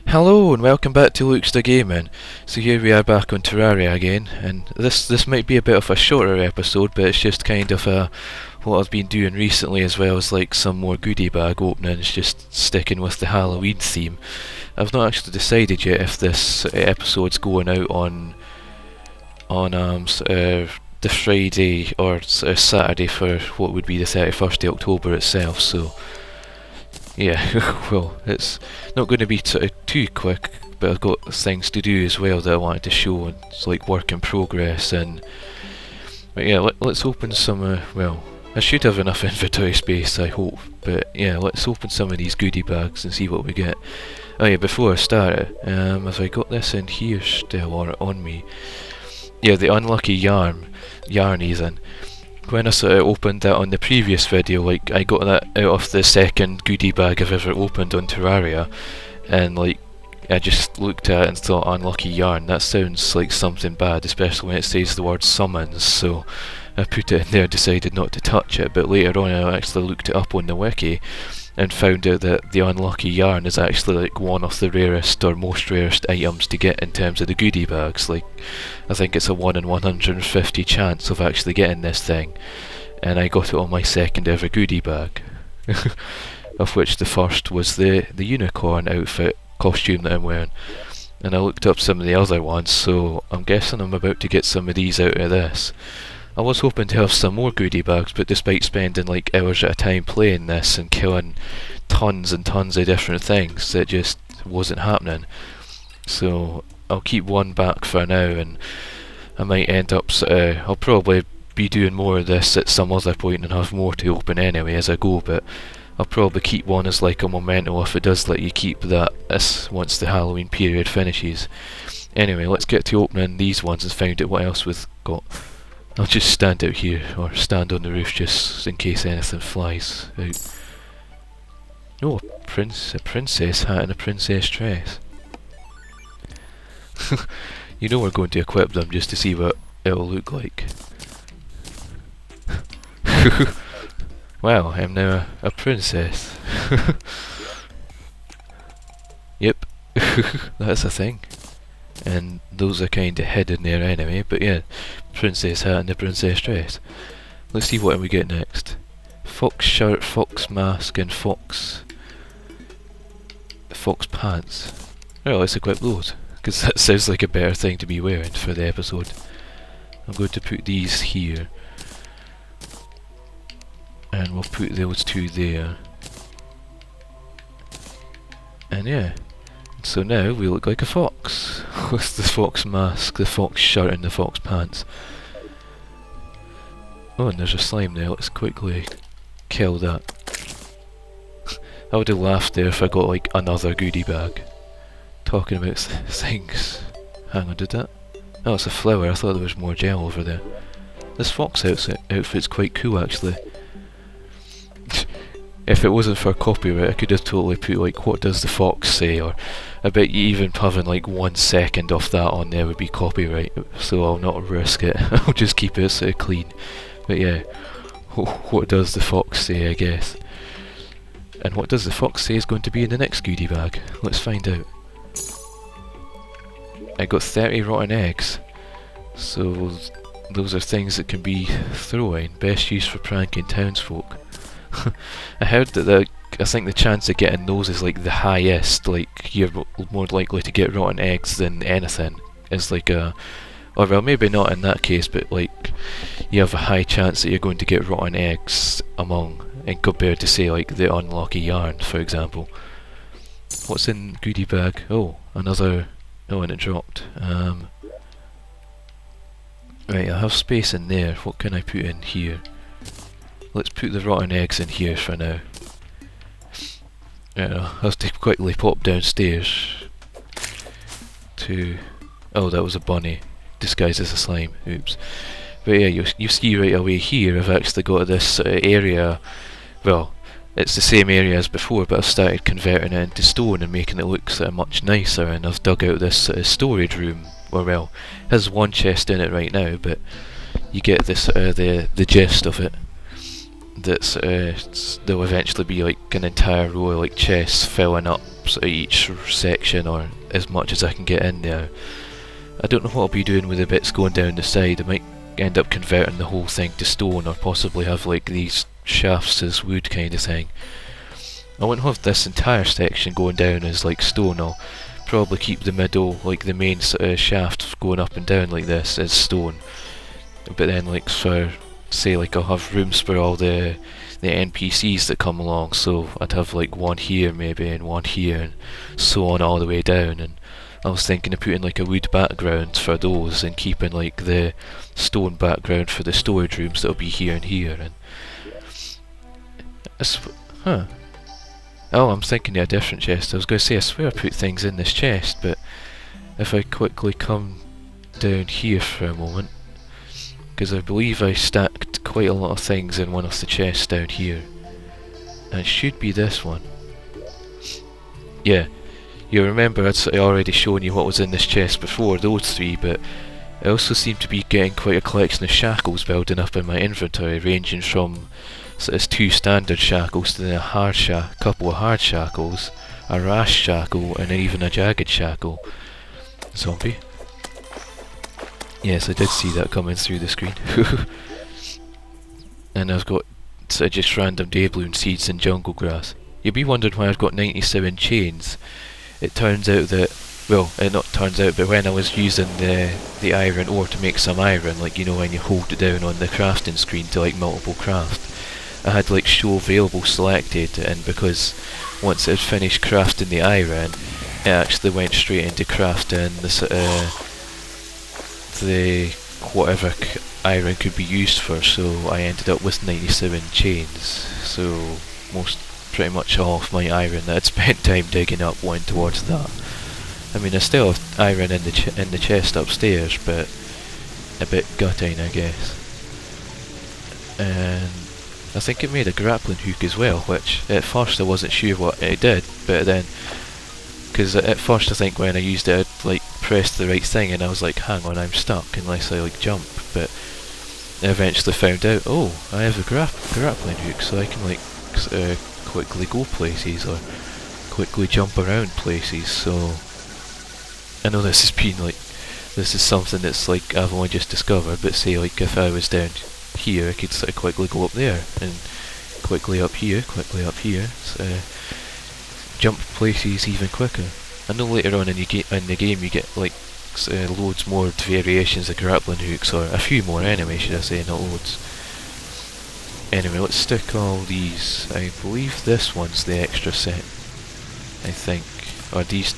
Hello and welcome back to Luke's the Gaming. So here we are back on Terraria again, and this might be a bit of a shorter episode, but it's just kind of what I've been doing recently, as well as like some more goodie bag openings, just sticking with the Halloween theme. I've not actually decided yet if this episode's going out on the Friday or Saturday for what would be the 31st of October itself. So yeah, well, it's not going to be too quick, but I've got things to do as well that I wanted to show, and it's like work in progress. But yeah, let's open some. Well, I should have enough inventory space, I hope. But yeah, let's open some of these goodie bags and see what we get. Oh yeah, before I start, have I got this in here still or on me? Yeah, the unlucky yarnies in. When I sort of opened that on the previous video, like I got that out of the second goodie bag I've ever opened on Terraria, and like I just looked at it and thought, unlucky yarn, that sounds like something bad, especially when it says the word summons, so I put it in there, decided not to touch it. But later on I actually looked it up on the wiki and found out that the unlucky yarn is actually like one of the rarest or most rarest items to get in terms of the goodie bags. Like, I think it's a 1 in 150 chance of actually getting this thing, and I got it on my second ever goodie bag. Of which the first was the unicorn outfit costume that I'm wearing, and I looked up some of the other ones, so I'm guessing I'm about to get some of these out of this. I was hoping to have some more goodie bags, but despite spending like hours at a time playing this and killing tons and tons of different things, it just wasn't happening. So I'll keep one back for now, and I might end up I'll probably be doing more of this at some other point and have more to open anyway as I go, but I'll probably keep one as like a memento if it does let you keep that once the Halloween period finishes. Anyway, let's get to opening these ones and find out what else we've got. I'll just stand out here, or stand on the roof just in case anything flies out. Oh, a princess hat and a princess dress. You know we're going to equip them just to see what it'll look like. Wow, I'm now a princess. Yep, that's a thing. And those are kinda hidden there anyway, but yeah, princess hat and the princess dress. Let's see what we get next. Fox shirt, fox mask, and fox pants. Well, let's equip those, because that sounds like a better thing to be wearing for the episode. I'm going to put these here, and we'll put those two there. And yeah, so now we look like a fox, with the fox mask, the fox shirt and the fox pants. Oh, and there's a slime there, let's quickly kill that. I would have laughed there if I got like another goodie bag. Talking about things. Hang on, did that? Oh, it's a flower, I thought there was more gel over there. This fox outfit's quite cool actually. If it wasn't for copyright, I could have totally put like, what does the fox say, or I bet you even having like 1 second of that on there would be copyright, so I'll not risk it. I'll just keep it sort of clean. But yeah, what does the fox say, I guess. And what does the fox say is going to be in the next goodie bag? Let's find out. I got 30 rotten eggs, so those are things that can be thrown, best used for pranking townsfolk. I heard that I think the chance of getting those is like the highest, like you're more likely to get rotten eggs than anything. It's like or well, maybe not in that case, but like you have a high chance that you're going to get rotten eggs and compared to say like the unlucky yarn, for example. What's in goodie bag? Oh, another. Oh, and it dropped. Right, I have space in there. What can I put in here? Let's put the rotten eggs in here for now. I'll have to quickly pop downstairs to... Oh, that was a bunny disguised as a slime. Oops. But yeah, you see right away here I've actually got this area. Well, it's the same area as before, but I've started converting it into stone and making it look sort of much nicer, and I've dug out this storage room. Well, it has one chest in it right now, but you get this the gist of it. There'll eventually be like an entire row of like chests filling up sort of each section, or as much as I can get in there. I don't know what I'll be doing with the bits going down the side. I might end up converting the whole thing to stone, or possibly have like these shafts as wood kind of thing. I won't have this entire section going down as like stone. I'll probably keep the middle, like the main sort of shaft going up and down like this, as stone. But then like for, say like I'll have rooms for all the NPCs that come along, so I'd have like one here maybe, and one here, and so on all the way down. And I was thinking of putting like a wood background for those, and keeping like the stone background for the storage rooms that'll be here and here. And oh, I'm thinking of a different chest. I was going to say, I swear I put things in this chest, but if I quickly come down here for a moment, because I believe I stacked quite a lot of things in one of the chests down here, and it should be this one. Yeah, you remember I'd sort of already shown you what was in this chest before, those three, but I also seem to be getting quite a collection of shackles building up in my inventory, ranging from sort of 2 standard shackles to then a couple of hard shackles, a rash shackle, and then even a jagged shackle. Zombie. Yes, I did see that coming through the screen. And I've got sort of just random daybloom seeds and jungle grass. You'll be wondering why I've got 97 chains. It turns out that, well, it not turns out, but when I was using the iron ore to make some iron, like, you know, when you hold it down on the crafting screen to like multiple craft, I had like show available selected, and because once I'd finished crafting the iron, it actually went straight into crafting the sort of the whatever iron could be used for, so I ended up with 97 chains. So pretty much all of my iron that I'd spent time digging up went towards that. I mean, I still have iron in the chest upstairs, but a bit gutting, I guess. And I think it made a grappling hook as well, which at first I wasn't sure what it did, but then, because at first I think when I used it I'd like pressed the right thing and I was like, hang on, I'm stuck unless I like jump, but I eventually found out, oh, I have a grappling hook, so I can like quickly go places or quickly jump around places. So I know this is something that's like I've only just discovered, but say like if I was down here, I could sort of quickly go up there, and quickly up here, so jump places even quicker. I know later on in the game you get like loads more variations of grappling hooks, or a few more anyway, should I say, not loads. Anyway, let's stick all these. I believe this one's the extra set, I think, or these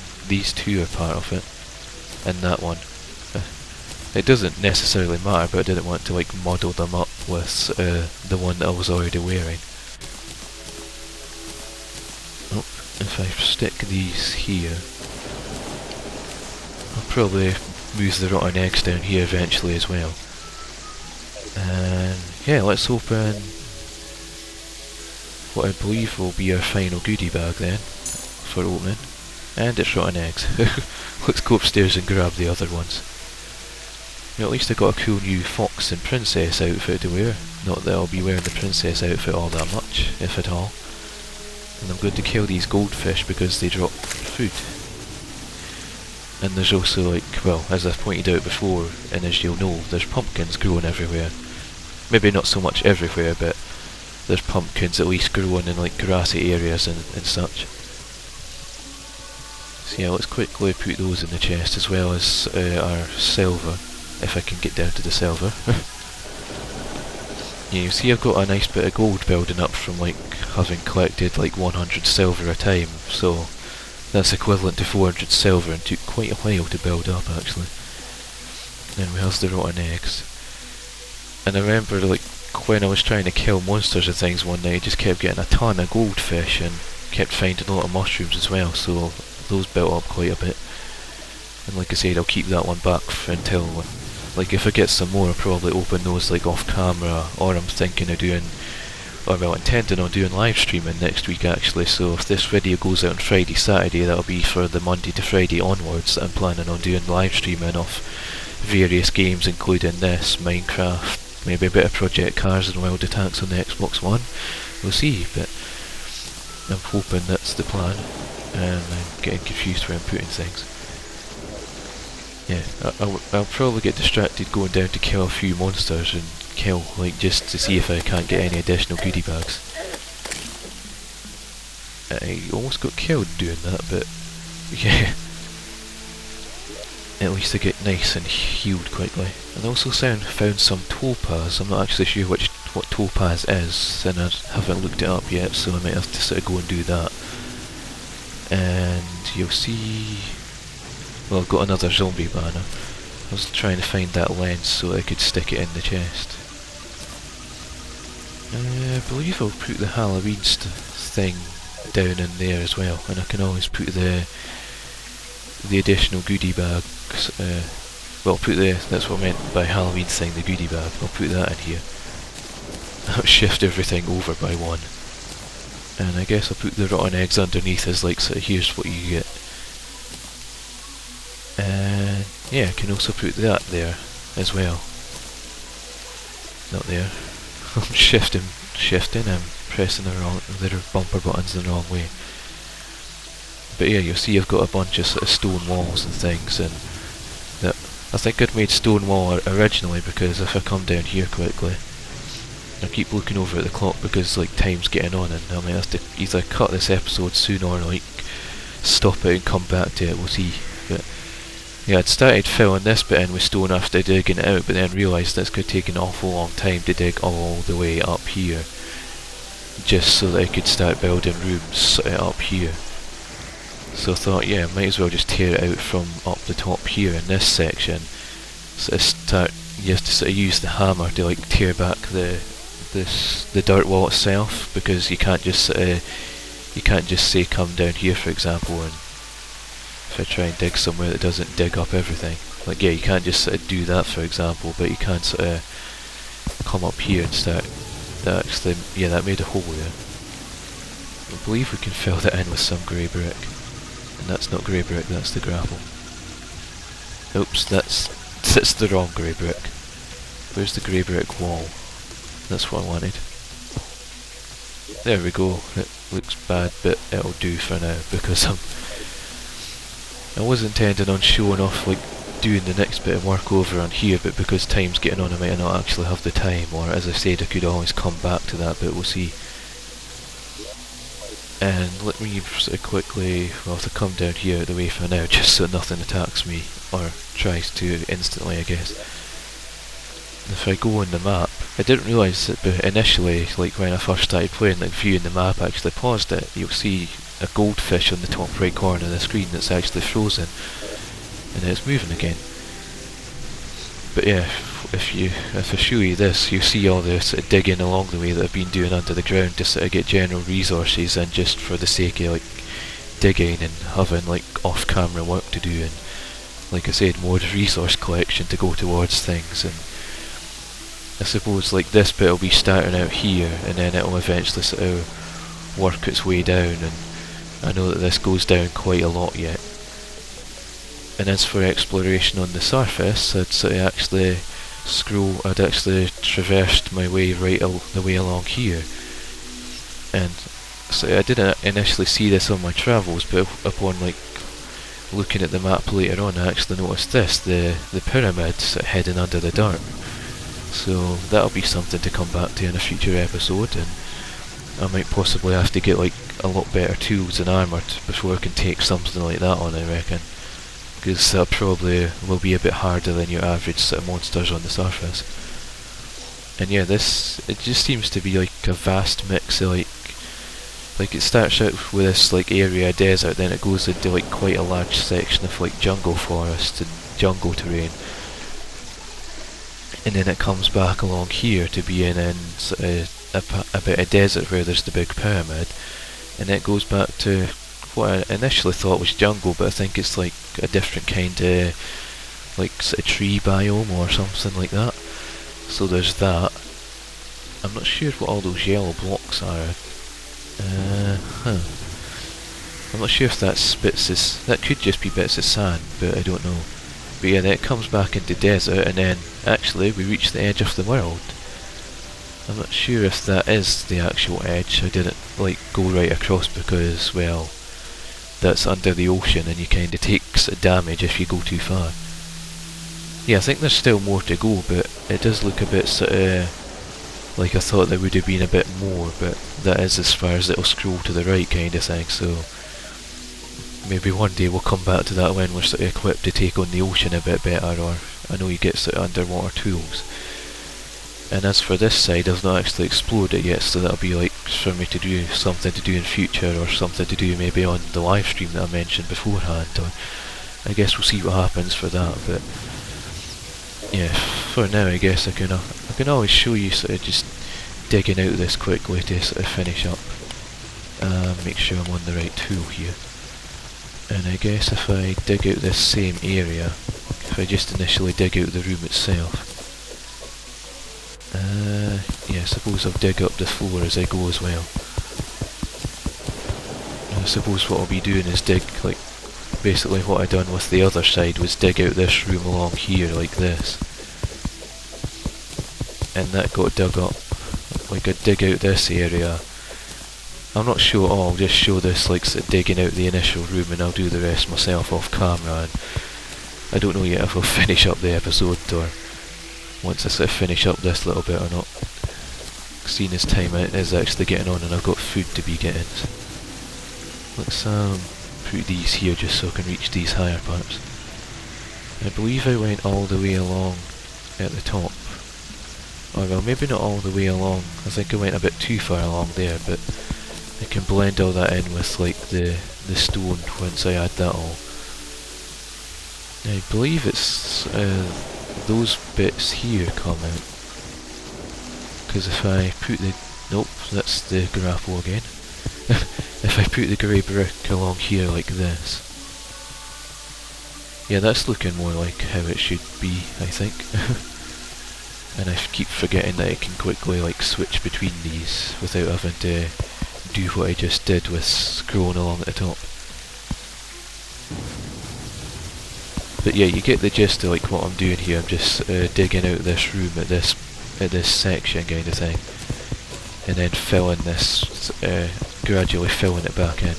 two are part of it, and that one. It doesn't necessarily matter, but I didn't want to like model them up with the one that I was already wearing. Oh, if I stick these here, I'll probably move the rotten eggs down here eventually as well. And yeah, let's open what I believe will be our final goodie bag then, for opening. And it's rotten eggs. Let's go upstairs and grab the other ones. At least I got a cool new fox and princess outfit to wear. Not that I'll be wearing the princess outfit all that much, if at all. And I'm going to kill these goldfish because they drop food. And there's also like, well, as I've pointed out before, and as you'll know, there's pumpkins growing everywhere. Maybe not so much everywhere, but there's pumpkins at least growing in like grassy areas and such. So yeah, let's quickly put those in the chest, as well as our silver. If I can get down to the silver. Yeah, you see I've got a nice bit of gold building up from like having collected like 100 silver a time, so that's equivalent to 400 silver, and took quite a while to build up actually. Then we have the rotten eggs. And I remember like when I was trying to kill monsters and things one night, I just kept getting a ton of goldfish and kept finding a lot of mushrooms as well, so those built up quite a bit. And like I said, I'll keep that one back until, like, if I get some more, I'll probably open those like off camera, or I'm thinking of doing, or well, intending on doing live streaming next week actually. So if this video goes out on Friday, Saturday, that'll be for the Monday to Friday onwards that I'm planning on doing live streaming of various games, including this, Minecraft, maybe a bit of Project Cars and Wild Attacks on the Xbox One. We'll see, but I'm hoping that's the plan. and I'm getting confused where I'm putting things. Yeah, I'll probably get distracted going down to kill a few monsters and kill, like, just to see if I can't get any additional goodie bags. I almost got killed doing that, but yeah. At least I get nice and healed quickly. And I also found some topaz. I'm not actually sure what topaz is, and I haven't looked it up yet, so I might have to sort of go and do that. And you'll see... Well, I've got another zombie banner. I was trying to find that lens so I could stick it in the chest. I believe I'll put the Halloween thing down in there as well, and I can always put the additional goodie bags, well, that's what I meant by Halloween thing, the goodie bag. I'll put that in here. I'll shift everything over by one. And I guess I'll put the rotten eggs underneath as like, so here's what you get. And yeah, I can also put that there as well. Not there. I'm shifting, I'm pressing the bumper buttons the wrong way. But yeah, you'll see I've got a bunch of sort of stone walls and things, and that I think I'd made stone wall originally because if I come down here quickly, I keep looking over at the clock because like time's getting on, and I might have to either cut this episode soon or like stop it and come back to it, we'll see. But yeah, I'd started filling this bit in with stone after digging it out, but then realised it's going to take an awful long time to dig all the way up here, just so that I could start building rooms up here. So I thought, yeah, might as well just tear it out from up the top here in this section. So you have to sort of use the hammer to like tear back the dirt wall itself, because you can't just say come down here, for example, and if I try and dig somewhere that doesn't dig up everything. Like, yeah, you can't just sort of do that, for example, but you can sort of come up here and start. That actually, yeah, that made a hole there. I believe we can fill that in with some grey brick. And that's not grey brick, that's the grapple. Oops, that's the wrong grey brick. Where's the grey brick wall? That's what I wanted. There we go. It looks bad, but it'll do for now, because I was intending on showing off, like, doing the next bit of work over on here, but because time's getting on, I might not actually have the time, or as I said, I could always come back to that, but we'll see. And let me sort of quickly, well, have to come down here out of the way for now, just so nothing attacks me, or tries to instantly, I guess. If I go on the map, I didn't realise that initially, like when I first started playing, like viewing the map, I actually paused it, you'll see a goldfish on the top right corner of the screen that's actually frozen, and it's moving again. But yeah, if I show you this, you see all the sort of digging along the way that I've been doing under the ground to sort of get general resources, and just for the sake of like digging and having like off-camera work to do, and like I said, more resource collection to go towards things. And I suppose like this bit will be starting out here, and then it'll eventually sort of work its way down, and I know that this goes down quite a lot yet. And as for exploration on the surface, I'd actually traversed my way the way along here. And so I didn't initially see this on my travels, but upon like looking at the map later on, I actually noticed this, the pyramid sort of hidden under the dirt. So that'll be something to come back to in a future episode, and I might possibly have to get like a lot better tools and armour before I can take something like that on, I reckon. Because that probably will be a bit harder than your average sort of monsters on the surface. And yeah, it just seems to be like a vast mix of like it starts out with this like area of desert, then it goes into like quite a large section of like jungle forest and jungle terrain. And then it comes back along here to be in sort of a bit of desert where there's the big pyramid, and it goes back to what I initially thought was jungle, but I think it's like a different kind of like sort of tree biome or something like that. So there's that. I'm not sure what all those yellow blocks are. I'm not sure if that's that could just be bits of sand, but I don't know. But yeah, then it comes back into desert, and then actually we reach the edge of the world. I'm not sure if that is the actual edge. I didn't like go right across because, well, that's under the ocean, and you kind of take sort of damage if you go too far. Yeah, I think there's still more to go, but it does look a bit sort of like I thought there would have been a bit more, but that is as far as it'll scroll to the right kind of thing, so maybe one day we'll come back to that when we're sort of equipped to take on the ocean a bit better, or I know you get sort of underwater tools. And as for this side, I've not actually explored it yet, so that'll be like for me to do something to do in future, or something to do maybe on the live stream that I mentioned beforehand, or I guess we'll see what happens for that, but yeah, for now I guess I can always show you sort of just digging out this quickly to sort of finish up. Make sure I'm on the right tool here. And I guess if I dig out this same area, if I just initially dig out the room itself, yeah, I suppose I'll dig up the floor as I go as well. And I suppose what I'll be doing is dig, like, basically what I done with the other side was dig out this room along here like this. And that got dug up. Like, I'd dig out this area. I'm not sure, I'll just show this like sort of digging out the initial room, and I'll do the rest myself off camera, and I don't know yet if I'll finish up the episode, or once I sort of finish up this little bit or not. Seeing as time is actually getting on and I've got food to be getting. Let's put these here just so I can reach these higher parts. I believe I went all the way along at the top. Or well, maybe not all the way along. I think I went a bit too far along there, but I can blend all that in with like the stone once I add that all. I believe it's those bits here come out. Because if I put the... nope, that's the grapple again. If I put the grey brick along here like this... yeah, that's looking more like how it should be, I think. And I keep forgetting that I can quickly like switch between these without having to do what I just did with scrolling along at the top. But yeah, you get the gist of like what I'm doing here. I'm just digging out this room at this section kind of thing, and then filling this, gradually filling it back in.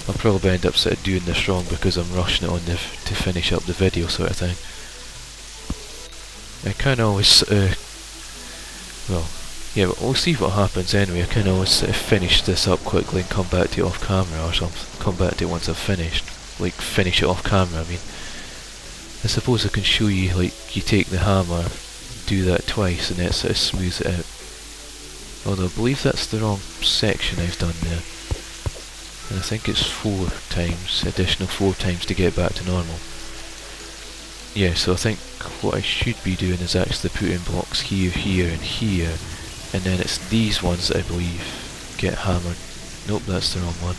I'll probably end up sort of doing this wrong because I'm rushing it on to finish up the video sort of thing. I can always, well, yeah, but we'll see what happens anyway. I can always sort of finish this up quickly and come back to it off camera or something. Come back to it once I've finished. Like, finish it off camera, I mean. I suppose I can show you, like, you take the hammer, do that twice, and it sort of smooths it out. Although I believe that's the wrong section I've done there. And I think it's 4 times, additional 4 times to get back to normal. Yeah, so I think what I should be doing is actually putting blocks here, here, and here, and then it's these ones that I believe get hammered. Nope, that's the wrong one.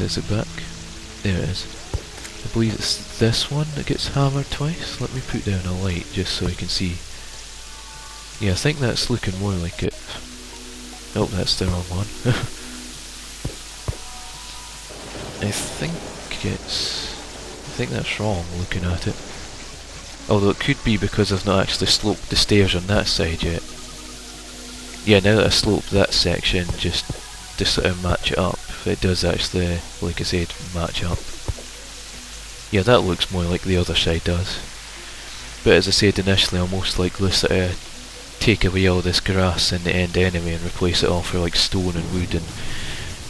Is it back? There it is. I believe it's this one that gets hammered twice. Let me put down a light just so I can see. Yeah, I think that's looking more like it. Nope, that's the wrong one. I think that's wrong looking at it. Although it could be because I've not actually sloped the stairs on that side yet. Yeah, now that I sloped that section just to sort of match it up, it does actually, like I said, match up. Yeah, that looks more like the other side does. But as I said initially, I'll most likely sort of take away all this grass in the end anyway and replace it all for like stone and wood and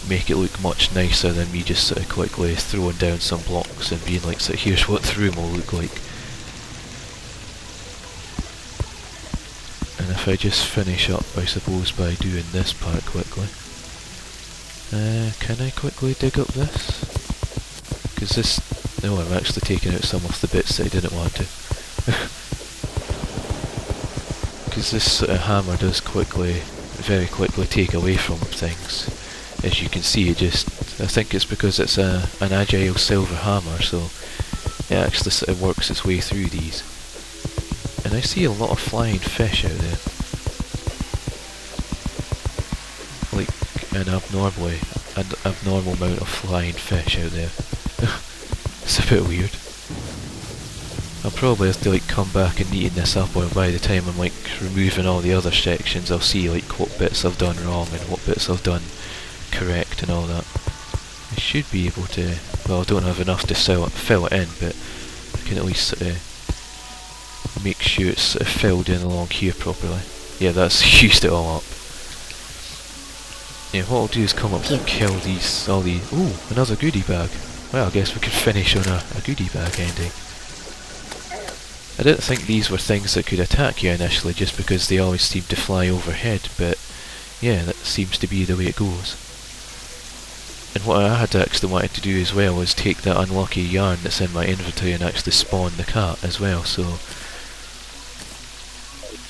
make it look much nicer than me just sort of quickly throwing down some blocks and being like, so here's what the room will look like. And if I just finish up, I suppose, by doing this part quickly. Can I quickly dig up this? Because this... no, I'm actually taking out some of the bits that I didn't want to. Because this sort of hammer does very quickly take away from things. As you can see, I think it's because it's an agile silver hammer, so it actually sort of works its way through these. And I see a lot of flying fish out there. Like an abnormal amount of flying fish out there. It's a bit weird. I'll probably have to like come back and neaten this up, or by the time I'm like removing all the other sections, I'll see like what bits I've done wrong and what bits I've done correct and all that. I should be able to, well I don't have enough to fill it in, but I can at least sort of make sure it's sort of filled in along here properly. Yeah, that's used it all up. Yeah, what I'll do is come up and kill all the... Ooh, another goodie bag. Well, I guess we could finish on a goodie bag ending. I didn't think these were things that could attack you initially, just because they always seem to fly overhead, but yeah, that seems to be the way it goes. And what I had actually wanted to do as well was take that unlucky yarn that's in my inventory and actually spawn the cat as well, so...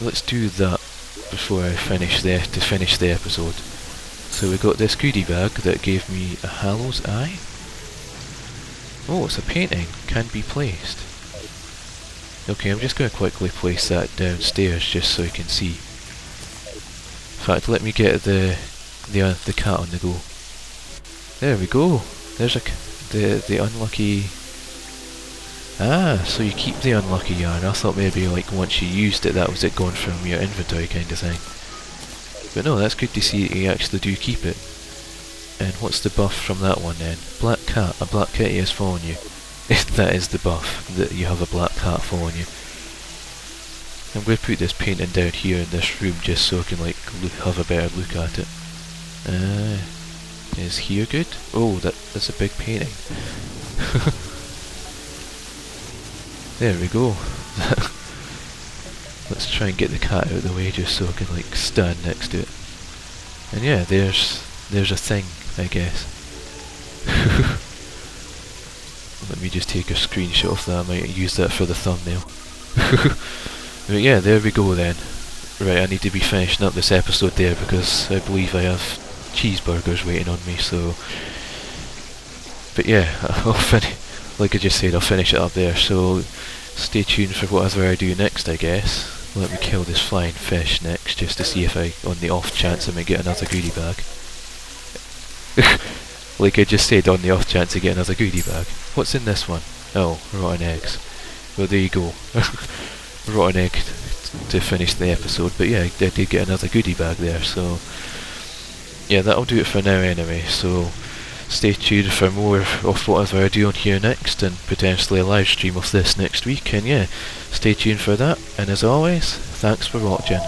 Let's do that before I finish the episode. So we got this goodie bag that gave me a Hallow's Eye. Oh, it's a painting. Can be placed. Okay, I'm just going to quickly place that downstairs just so you can see. In fact, let me get the cat on the go. There we go. There's the unlucky... Ah, so you keep the unlucky yarn. I thought maybe like once you used it, that was it gone from your inventory kind of thing. But no, that's good to see that you actually do keep it. And what's the buff from that one then? Black cat. A black kitty is following you. That is the buff, that you have a black cat following you. I'm going to put this painting down here in this room just so I can like have a better look at it. Is here good? Oh, that's a big painting. There we go. Let's try and get the cat out of the way just so I can like stand next to it. And yeah, there's a thing, I guess. Let me just take a screenshot of that. I might use that for the thumbnail. But yeah, there we go then. Right, I need to be finishing up this episode there because I believe I have cheeseburgers waiting on me, so... But yeah, I'll finish... Like I just said, I'll finish it up there, so stay tuned for whatever I do next, I guess. Let me kill this flying fish next, just to see if on the off chance I may get another goodie bag. Like I just said, on the off chance I get another goodie bag. What's in this one? Oh, rotten eggs. Well, there you go. Rotten egg to finish the episode, but yeah, I did get another goodie bag there, so... Yeah, that'll do it for now anyway, so... Stay tuned for more of whatever I do on here next, and potentially a live stream of this next week, and yeah, stay tuned for that, and as always, thanks for watching.